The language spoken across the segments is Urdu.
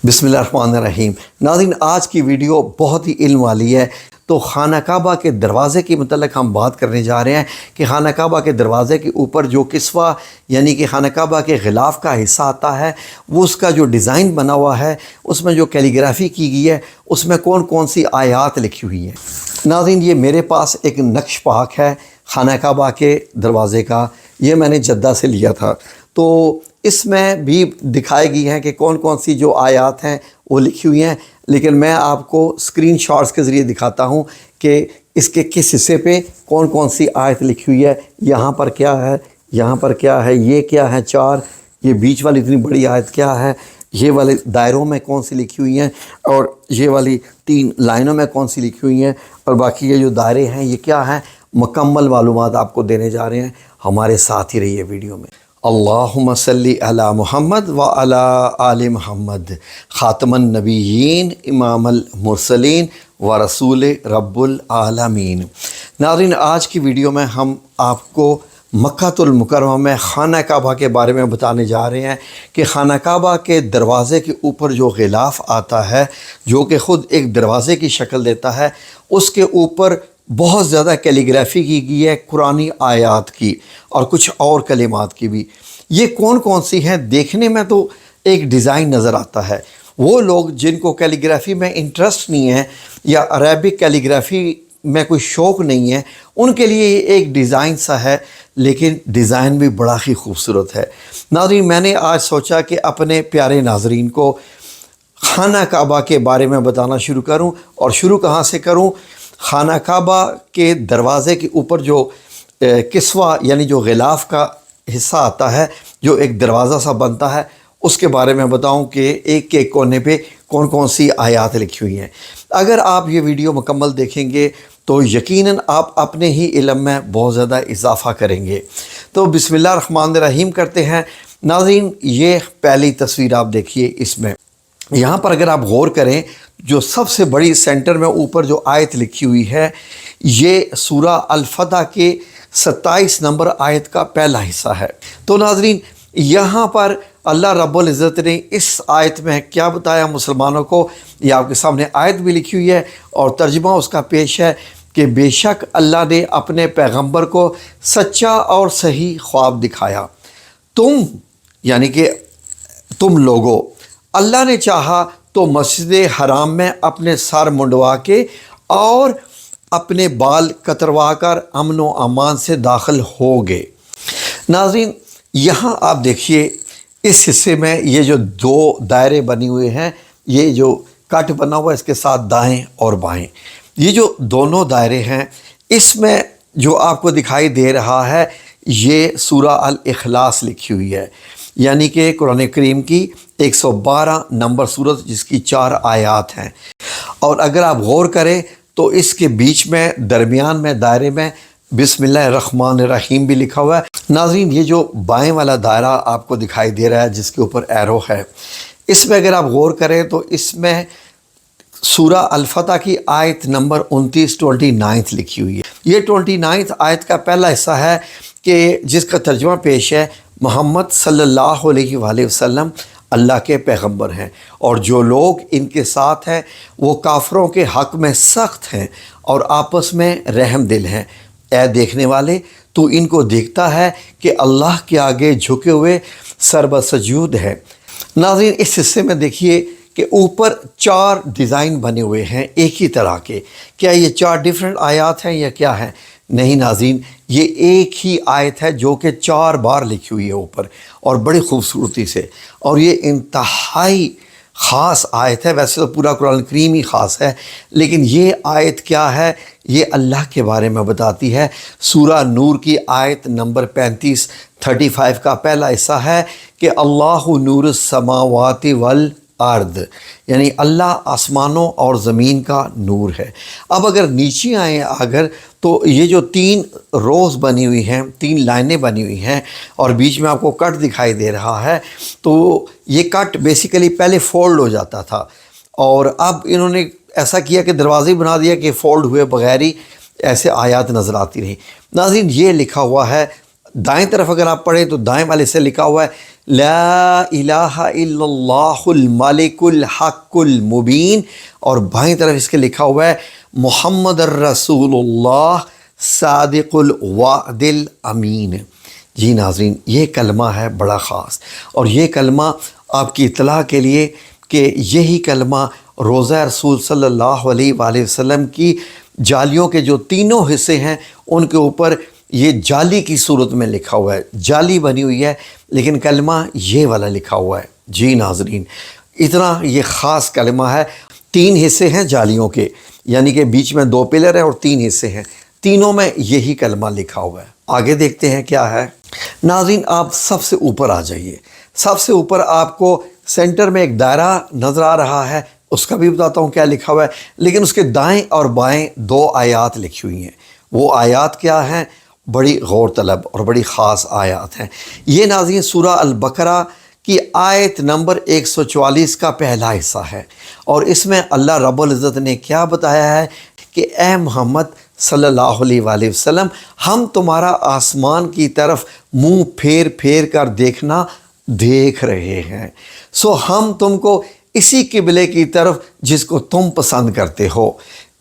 بسم اللہ الرحمن الرحیم۔ ناظرین، آج کی ویڈیو بہت ہی علم والی ہے۔ تو خانہ کعبہ کے دروازے کے متعلق ہم بات کرنے جا رہے ہیں کہ خانہ کعبہ کے دروازے کے اوپر جو کسوہ یعنی کہ خانہ کعبہ کے غلاف کا حصہ آتا ہے، وہ اس کا جو ڈیزائن بنا ہوا ہے، اس میں جو کیلیگرافی کی گئی ہے، اس میں کون کون سی آیات لکھی ہوئی ہیں۔ ناظرین، یہ میرے پاس ایک نقش پاک ہے خانہ کعبہ کے دروازے کا، یہ میں نے جدہ سے لیا تھا۔ تو اس میں بھی دکھائی گئی ہیں کہ کون کون سی جو آیات ہیں وہ لکھی ہوئی ہیں، لیکن میں آپ کو اسکرین شاٹس کے ذریعے دکھاتا ہوں کہ اس کے کس حصے پہ کون کون سی آیت لکھی ہوئی ہے۔ یہاں پر کیا ہے، یہاں پر کیا ہے، یہ کیا ہے 4، یہ بیچ والی اتنی بڑی آیت کیا ہے، یہ والے دائروں میں کون سی لکھی ہوئی ہیں، اور یہ والی 3 لائنوں میں کون سی لکھی ہوئی ہیں، اور باقی یہ جو دائرے ہیں یہ کیا ہیں۔ مکمل معلومات آپ کو دینے جا رہے ہیں، ہمارے ساتھ ہی رہیے ویڈیو میں۔ اللہم صلی علی محمد وعلی آل محمد، خاتم النبیین، امام المرسلین ورسول رب العالمین۔ ناظرین، آج کی ویڈیو میں ہم آپ کو مکہ المکرمہ میں خانہ کعبہ کے بارے میں بتانے جا رہے ہیں کہ خانہ کعبہ کے دروازے کے اوپر جو غلاف آتا ہے، جو کہ خود ایک دروازے کی شکل دیتا ہے، اس کے اوپر بہت زیادہ کیلیگرافی کی گئی ہے قرآنی آیات کی اور کچھ اور کلمات کی بھی۔ یہ کون کون سی ہیں؟ دیکھنے میں تو ایک ڈیزائن نظر آتا ہے۔ وہ لوگ جن کو کیلیگرافی میں انٹرسٹ نہیں ہے یا عربک کیلیگرافی میں کوئی شوق نہیں ہے، ان کے لیے یہ ایک ڈیزائن سا ہے، لیکن ڈیزائن بھی بڑا ہی خوبصورت ہے۔ ناظرین، میں نے آج سوچا کہ اپنے پیارے ناظرین کو خانہ کعبہ کے بارے میں بتانا شروع کروں، اور شروع کہاں سے کروں؟ خانہ کعبہ کے دروازے کے اوپر جو کسوہ یعنی جو غلاف کا حصہ آتا ہے، جو ایک دروازہ سا بنتا ہے، اس کے بارے میں بتاؤں کہ ایک ایک کونے پہ کون کون سی آیات لکھی ہوئی ہیں۔ اگر آپ یہ ویڈیو مکمل دیکھیں گے تو یقیناً آپ اپنے ہی علم میں بہت زیادہ اضافہ کریں گے۔ تو بسم اللہ الرحمن الرحیم کرتے ہیں۔ ناظرین، یہ پہلی تصویر آپ دیکھیے، اس میں یہاں پر اگر آپ غور کریں، جو سب سے بڑی سینٹر میں اوپر جو آیت لکھی ہوئی ہے، یہ سورہ الفتح کے 27 نمبر آیت کا پہلا حصہ ہے۔ تو ناظرین، یہاں پر اللہ رب العزت نے اس آیت میں کیا بتایا مسلمانوں کو، یہ آپ کے سامنے آیت بھی لکھی ہوئی ہے اور ترجمہ اس کا پیش ہے کہ بے شک اللہ نے اپنے پیغمبر کو سچا اور صحیح خواب دکھایا۔ تم یعنی کہ تم لوگوں، اللہ نے چاہا تو مسجد حرام میں اپنے سر منڈوا کے اور اپنے بال کتروا کر امن و امان سے داخل ہو گئے۔ ناظرین، یہاں آپ دیکھیے اس حصے میں یہ جو 2 دائرے بنے ہوئے ہیں، یہ جو کٹ بنا ہوا ہے اس کے ساتھ دائیں اور بائیں، یہ جو دونوں دائرے ہیں، اس میں جو آپ کو دکھائی دے رہا ہے یہ سورہ الاخلاص لکھی ہوئی ہے، یعنی کہ قرآن کریم کی 112 نمبر سورت، جس کی 4 آیات ہیں۔ اور اگر آپ غور کریں تو اس کے بیچ میں درمیان میں دائرے میں بسم اللہ الرحمن الرحیم بھی لکھا ہوا ہے۔ ناظرین، یہ جو بائیں والا دائرہ آپ کو دکھائی دے رہا ہے جس کے اوپر ایرو ہے، اس میں اگر آپ غور کریں تو اس میں سورہ الفتح کی آیت نمبر 29 لکھی ہوئی ہے۔ یہ 29 آیت کا پہلا حصہ ہے کہ جس کا ترجمہ پیش ہے محمد صلی اللہ علیہ وآلہ وسلم اللہ کے پیغمبر ہیں، اور جو لوگ ان کے ساتھ ہیں وہ کافروں کے حق میں سخت ہیں اور آپس میں رحم دل ہیں۔ اے دیکھنے والے، تو ان کو دیکھتا ہے کہ اللہ کے آگے جھکے ہوئے سربسجود ہے۔ ناظرین، اس حصے میں دیکھیے کہ اوپر 4 ڈیزائن بنے ہوئے ہیں ایک ہی طرح کے۔ کیا یہ 4 ڈیفرنٹ آیات ہیں یا کیا ہیں؟ نہیں ناظرین، یہ ایک ہی آیت ہے جو کہ 4 بار لکھی ہوئی ہے اوپر، اور بڑی خوبصورتی سے، اور یہ انتہائی خاص آیت ہے۔ ویسے تو پورا قرآن کریم ہی خاص ہے، لیکن یہ آیت کیا ہے؟ یہ اللہ کے بارے میں بتاتی ہے۔ سورہ نور کی آیت نمبر 35 کا پہلا حصہ ہے کہ اللہ نور السماوات والارض، یعنی اللہ آسمانوں اور زمین کا نور ہے۔ اب اگر نیچے آئیں اگر، تو یہ جو 3 روز بنی ہوئی ہیں، 3 لائنیں بنی ہوئی ہیں، اور بیچ میں آپ کو کٹ دکھائی دے رہا ہے، تو یہ کٹ بیسیکلی پہلے فولڈ ہو جاتا تھا، اور اب انہوں نے ایسا کیا کہ دروازے بنا دیا کہ فولڈ ہوئے بغیر ہی ایسے آیات نظر آتی رہی۔ ناظرین، یہ لکھا ہوا ہے دائیں طرف، اگر آپ پڑھیں تو دائیں والے سے لکھا ہوا ہے لا الہ الا اللہ الملک الحق المبین، اور بائیں طرف اس کے لکھا ہوا ہے محمد الرسول اللہ صادق الوعد الامین۔ جی ناظرین، یہ کلمہ ہے بڑا خاص، اور یہ کلمہ آپ کی اطلاع کے لیے کہ یہی کلمہ روضہ رسول صلی اللہ علیہ وآلہ وسلم کی جالیوں کے جو تینوں حصے ہیں ان کے اوپر یہ جالی کی صورت میں لکھا ہوا ہے، جالی بنی ہوئی ہے لیکن کلمہ یہ والا لکھا ہوا ہے۔ جی ناظرین، اتنا یہ خاص کلمہ ہے۔ 3 حصے ہیں جالیوں کے، یعنی کہ بیچ میں 2 پلر ہیں اور 3 حصے ہیں، تینوں میں یہی کلمہ لکھا ہوا ہے۔ آگے دیکھتے ہیں کیا ہے۔ ناظرین، آپ سب سے اوپر آ جائیے۔ سب سے اوپر آپ کو سینٹر میں ایک دائرہ نظر آ رہا ہے، اس کا بھی بتاتا ہوں کیا لکھا ہوا ہے، لیکن اس کے دائیں اور بائیں 2 آیات لکھی ہوئی ہیں۔ وہ آیات کیا ہیں؟ بڑی غور طلب اور بڑی خاص آیات ہیں۔ یہ ناظرین سورہ البقرہ کی آیت نمبر 144 کا پہلا حصہ ہے، اور اس میں اللہ رب العزت نے کیا بتایا ہے کہ اے محمد صلی اللہ علیہ وآلہ وسلم، ہم تمہارا آسمان کی طرف منہ پھیر پھیر کر دیکھنا دیکھ رہے ہیں، سو ہم تم کو اسی قبلے کی طرف جس کو تم پسند کرتے ہو۔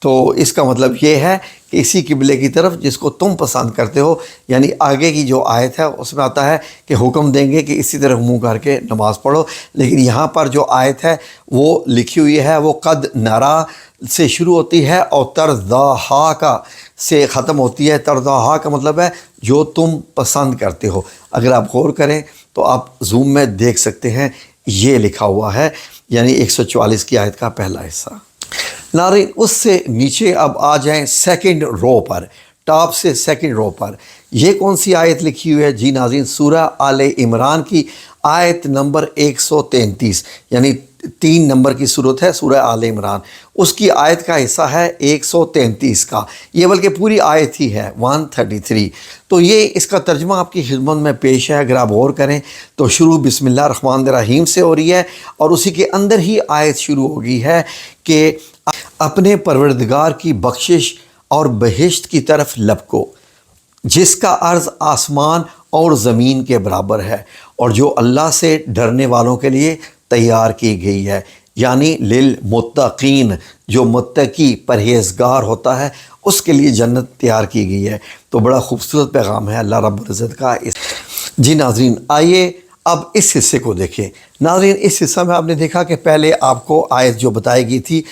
تو اس کا مطلب یہ ہے کہ اسی قبلے کی طرف جس کو تم پسند کرتے ہو، یعنی آگے کی جو آیت ہے اس میں آتا ہے کہ حکم دیں گے کہ اسی طرف منہ کر کے نماز پڑھو، لیکن یہاں پر جو آیت ہے وہ لکھی ہوئی ہے وہ قد نرا سے شروع ہوتی ہے اور ترضاہا کا سے ختم ہوتی ہے۔ ترضاہا کا مطلب ہے جو تم پسند کرتے ہو۔ اگر آپ غور کریں تو آپ زوم میں دیکھ سکتے ہیں یہ لکھا ہوا ہے، یعنی 144 کی آیت کا پہلا حصہ۔ ناظرین، اس سے نیچے اب آ جائیں سیکنڈ رو پر، ٹاپ سے سیکنڈ رو پر۔ یہ کون سی آیت لکھی ہوئی ہے؟ جی ناظرین، سورہ آل عمران کی آیت نمبر 133، یعنی 3 نمبر کی صورت ہے سورہ آل عمران، اس کی آیت کا حصہ ہے 133 کا، یہ بلکہ پوری آیت ہی ہے 133۔ تو یہ اس کا ترجمہ آپ کی خدمت میں پیش ہے۔ اگر آپ غور کریں تو شروع بسم اللہ الرحمن الرحیم سے ہو رہی ہے، اور اسی کے اندر ہی آیت شروع ہو گئی ہے کہ اپنے پروردگار کی بخشش اور بہشت کی طرف لپکو جس کا عرض آسمان اور زمین کے برابر ہے، اور جو اللہ سے ڈرنے والوں کے لیے تیار کی گئی ہے، یعنی للمتقین، جو متقی پرہیزگار ہوتا ہے اس کے لیے جنت تیار کی گئی ہے۔ تو بڑا خوبصورت پیغام ہے اللہ رب العزت کا۔ جی ناظرین، آئیے اب اس حصے کو دیکھیں۔ ناظرین، اس حصہ میں آپ نے دیکھا کہ پہلے آپ کو آیت جو بتائی گئی تھی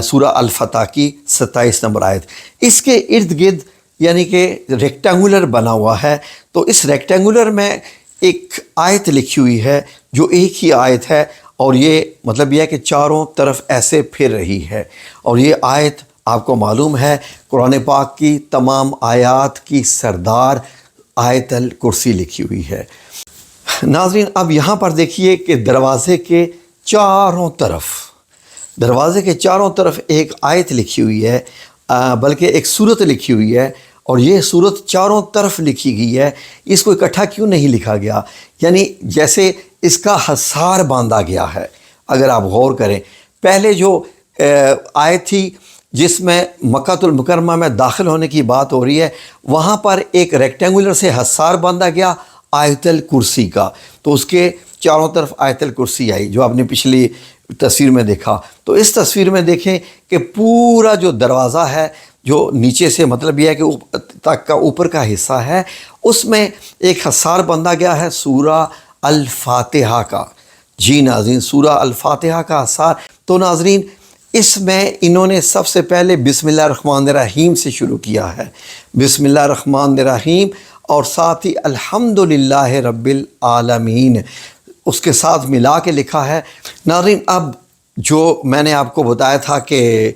سورہ الفتح کی 27 نمبر آیت، اس کے ارد گرد یعنی کہ ریکٹینگولر بنا ہوا ہے، تو اس ریکٹینگولر میں ایک آیت لکھی ہوئی ہے جو ایک ہی آیت ہے، اور یہ مطلب یہ ہے کہ چاروں طرف ایسے پھر رہی ہے، اور یہ آیت آپ کو معلوم ہے قرآن پاک کی تمام آیات کی سردار آیت الکرسی لکھی ہوئی ہے۔ ناظرین، اب یہاں پر دیکھیے کہ دروازے کے چاروں طرف ایک آیت لکھی ہوئی ہے، بلکہ ایک صورت لکھی ہوئی ہے، اور یہ صورت چاروں طرف لکھی گئی ہے۔ اس کو اکٹھا کیوں نہیں لکھا گیا؟ یعنی جیسے اس کا حصار باندھا گیا ہے۔ اگر آپ غور کریں، پہلے جو آیت تھی جس میں مکہ المکرمہ میں داخل ہونے کی بات ہو رہی ہے، وہاں پر ایک ریکٹینگولر سے حصار باندھا گیا آیت الکرسی کا، تو اس کے چاروں طرف آیت الکرسی آئی جو آپ نے پچھلی تصویر میں دیکھا۔ تو اس تصویر میں دیکھیں کہ پورا جو دروازہ ہے جو نیچے سے مطلب یہ ہے کہ تک کا اوپر کا حصہ ہے، اس میں ایک حصار باندھا گیا ہے سورہ الفاتحہ کا۔ جی ناظرین، سورہ الفاتحہ کا حصار۔ تو ناظرین، اس میں انہوں نے سب سے پہلے بسم اللہ الرحمن الرحیم سے شروع کیا ہے، بسم اللہ الرحمن الرحیم، اور ساتھ ہی الحمدللہ رب العالمین اس کے ساتھ ملا کے لکھا ہے۔ ناظرین، اب جو میں نے آپ کو بتایا تھا کہ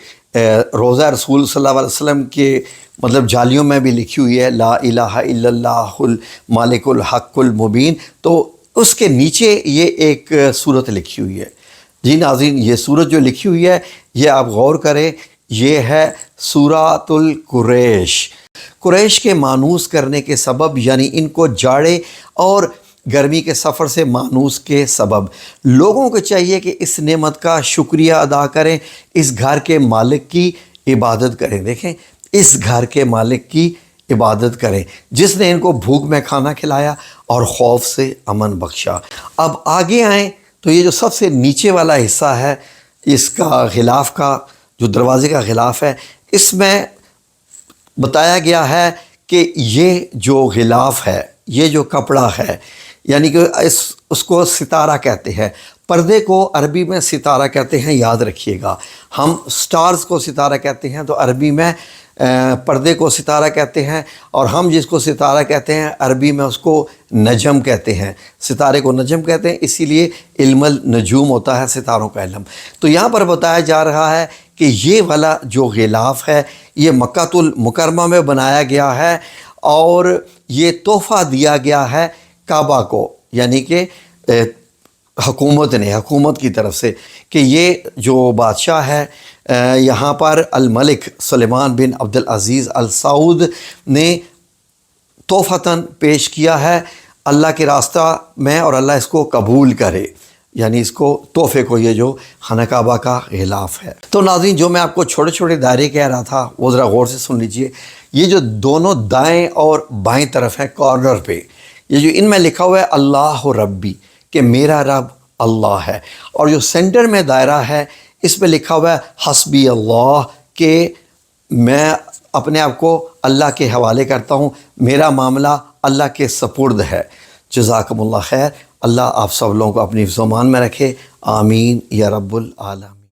روضہ رسول صلی اللہ علیہ وسلم کے مطلب جالیوں میں بھی لکھی ہوئی ہے لا الہ الا اللہ الملک الحق المبین، تو اس کے نیچے یہ ایک صورت لکھی ہوئی ہے۔ جی ناظرین، یہ صورت جو لکھی ہوئی ہے یہ آپ غور کریں، یہ ہے سورۃ القریش۔ قریش کے مانوس کرنے کے سبب، یعنی ان کو جاڑے اور گرمی کے سفر سے مانوس کے سبب لوگوں کو چاہیے کہ اس نعمت کا شکریہ ادا کریں، اس گھر کے مالک کی عبادت کریں۔ دیکھیں، اس گھر کے مالک کی عبادت کریں، جس نے ان کو بھوک میں کھانا کھلایا اور خوف سے امن بخشا۔ اب آگے آئیں تو یہ جو سب سے نیچے والا حصہ ہے اس کا غلاف کا، جو دروازے کا غلاف ہے، اس میں بتایا گیا ہے کہ یہ جو غلاف ہے، یہ جو کپڑا ہے، یعنی کہ اس کو ستارہ کہتے ہیں۔ پردے کو عربی میں ستارہ کہتے ہیں، یاد رکھیے گا۔ ہم سٹارز کو ستارہ کہتے ہیں تو عربی میں پردے کو ستارہ کہتے ہیں، اور ہم جس کو ستارہ کہتے ہیں عربی میں اس کو نجم کہتے ہیں۔ ستارے کو نجم کہتے ہیں، اسی لیے علم النجوم ہوتا ہے، ستاروں کا علم۔ تو یہاں پر بتایا جا رہا ہے کہ یہ والا جو غلاف ہے یہ مکہ المکرمہ میں بنایا گیا ہے، اور یہ تحفہ دیا گیا ہے کعبہ کو، یعنی کہ حکومت کی طرف سے، کہ یہ جو بادشاہ ہے یہاں پر الملک سلیمان بن عبد العزیز ال سعود نے تحفتاً پیش کیا ہے اللہ کے راستہ میں، اور اللہ اس کو قبول کرے، یعنی اس کو تحفے کو، یہ جو خانہ کعبہ کا غلاف ہے۔ تو ناظرین، جو میں آپ کو چھوٹے چھوٹے دائرے کہہ رہا تھا وہ ذرا غور سے سن لیجئے۔ یہ جو دونوں دائیں اور بائیں طرف ہیں کارنر پہ، یہ جو ان میں لکھا ہوا ہے اللہ ربی، کہ میرا رب اللہ ہے، اور جو سینٹر میں دائرہ ہے اس میں لکھا ہوا ہے حسبی اللہ، کہ میں اپنے آپ کو اللہ کے حوالے کرتا ہوں، میرا معاملہ اللہ کے سپرد ہے۔ جزاکم اللہ خیر۔ اللہ آپ سب لوگوں کو اپنی حفظ و امان میں رکھے، آمین یا رب العالمین۔